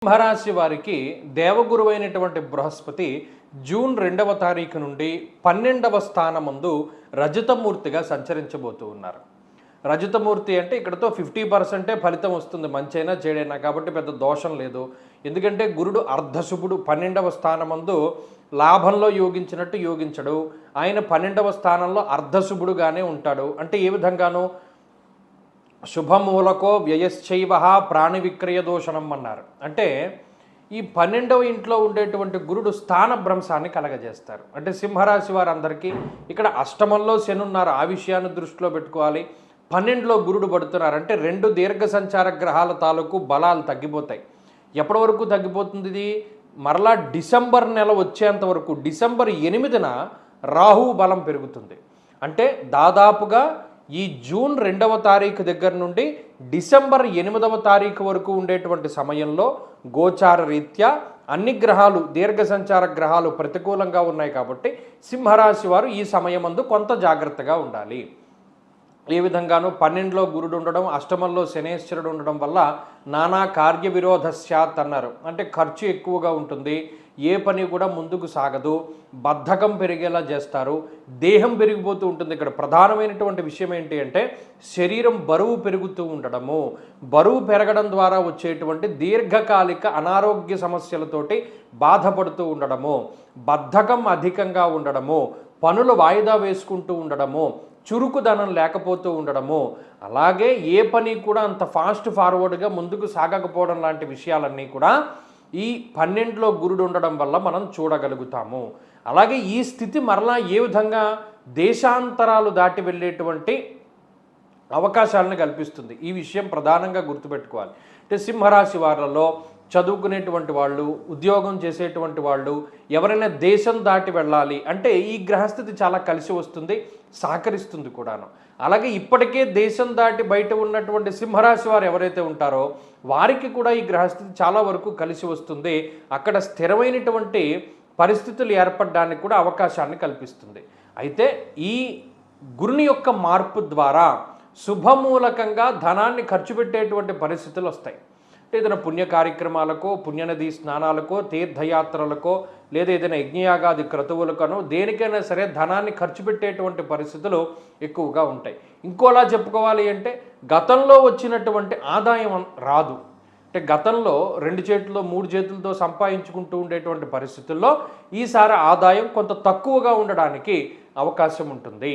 సింహరాశి వారికి దేవగురువైనటువంటి బృహస్పతి జూన్ 2వ తారీఖు నుండి 12వ స్థానమందు రజతమూర్తిగా సంచరించబోతూ ఉన్నారు. రజతమూర్తి అంటే ఇక్కడతో 50% ఫలితం వస్తుంది, మంచైనా చెడైనా, కాబట్టి పెద్ద దోషం లేదు. ఎందుకంటే గురుడు అర్ధశుభుడు, 12వ స్థానమందు లాభంలో యోగించినట్టు యోగించడు. ఆయన 12వ స్థానంలో అర్ధశుభుడుగానే ఉంటాడు. అంటే ఏ విధంగానూ శుభమూలకో వ్యయశ్చైవ ప్రాణి విక్రయ దోషణం అన్నారు. అంటే ఈ 12వ ఇంట్లో ఉండేటువంటి గురుడు స్థాన భ్రంశాన్ని కలగజేస్తారు. అంటే సింహరాశి వారందరికీ ఇక్కడ అష్టమంలో శని ఉన్నారు, ఆ విషయాన్ని దృష్టిలో పెట్టుకోవాలి. 12లో గురుడు పడుతున్నారు అంటే 2 దీర్ఘ సంచార గ్రహాల తాలూకు బలాలు తగ్గిపోతాయి. ఎప్పటి వరకు తగ్గిపోతుంది ఇది? మరలా డిసెంబర్ నెల వచ్చేంత వరకు. డిసెంబర్ 8న రాహువు బలం పెరుగుతుంది. అంటే దాదాపుగా ఈ జూన్ 2వ తారీఖు దగ్గర నుండి డిసెంబర్ 8వ తారీఖు వరకు ఉండేటువంటి సమయంలో గోచార రీత్యా అన్ని గ్రహాలు, దీర్ఘ సంచార గ్రహాలు ప్రతికూలంగా ఉన్నాయి. కాబట్టి సింహరాశి వారు ఈ సమయమందు కొంత జాగ్రత్తగా ఉండాలి. ఏ విధంగానూ 12లో గురుడు ఉండడం, అష్టమంలో శనేశ్వరుడు ఉండడం వల్ల నానా కార్య విరోధ స్యాత్ అన్నారు. అంటే ఖర్చు ఎక్కువగా ఉంటుంది, ఏ పని కూడా ముందుకు సాగదు, బద్ధకం పెరిగేలా చేస్తారు, దేహం పెరిగిపోతూ ఉంటుంది. ఇక్కడ ప్రధానమైనటువంటి విషయం ఏంటి అంటే శరీరం బరువు పెరుగుతూ ఉండడము, బరువు పెరగడం ద్వారా వచ్చేటువంటి దీర్ఘకాలిక అనారోగ్య సమస్యలతోటి బాధపడుతూ ఉండడము, బద్ధకం అధికంగా ఉండడము, పనులు వాయిదా వేసుకుంటూ ఉండడము, చురుకుదనం లేకపోతూ ఉండడము, అలాగే ఏ పని కూడా అంత ఫాస్ట్ ఫార్వర్డ్గా ముందుకు సాగకపోవడం లాంటి విషయాలన్నీ కూడా ఈ 12లో గురుడు ఉండడం వల్ల మనం చూడగలుగుతాము. అలాగే ఈ స్థితి మరలా ఏ విధంగా దేశాంతరాలు దాటి వెళ్ళేటువంటి అవకాశాలను కల్పిస్తుంది. ఈ విషయం ప్రధానంగా గుర్తుపెట్టుకోవాలి. అంటే సింహరాశి వారిలో చదువుకునేటువంటి వాళ్ళు, ఉద్యోగం చేసేటువంటి వాళ్ళు, ఎవరైనా దేశం దాటి వెళ్ళాలి అంటే ఈ గ్రహస్థితి చాలా కలిసి వస్తుంది, సహకరిస్తుంది కూడాను. అలాగే ఇప్పటికే దేశం దాటి బయట ఉన్నటువంటి సింహరాశి వారు ఎవరైతే ఉంటారో వారికి కూడా ఈ గ్రహస్థితి చాలా వరకు కలిసి వస్తుంది. అక్కడ స్థిరమైనటువంటి పరిస్థితులు ఏర్పడడానికి కూడా అవకాశాన్ని కల్పిస్తుంది. అయితే ఈ గురుని యొక్క మార్పు ద్వారా శుభమూలకంగా ధనాన్ని ఖర్చు పెట్టేటువంటి పరిస్థితులు వస్తాయి. ఏదైనా పుణ్య కార్యక్రమాలకో, పుణ్యనది స్నానాలకో, తీర్థయాత్రలకో, లేదా ఏదైనా యజ్ఞయాగాది క్రతువులకనో దేనికైనా సరే ధనాన్ని ఖర్చు పెట్టేటువంటి పరిస్థితులు ఎక్కువగా ఉంటాయి. ఇంకోలా చెప్పుకోవాలి అంటే గతంలో వచ్చినటువంటి ఆదాయం రాదు. అంటే గతంలో 2 చేతుల్లో 3 చేతులతో సంపాదించుకుంటూ ఉండేటువంటి పరిస్థితుల్లో ఈసారి ఆదాయం కొంత తక్కువగా ఉండడానికి అవకాశం ఉంటుంది.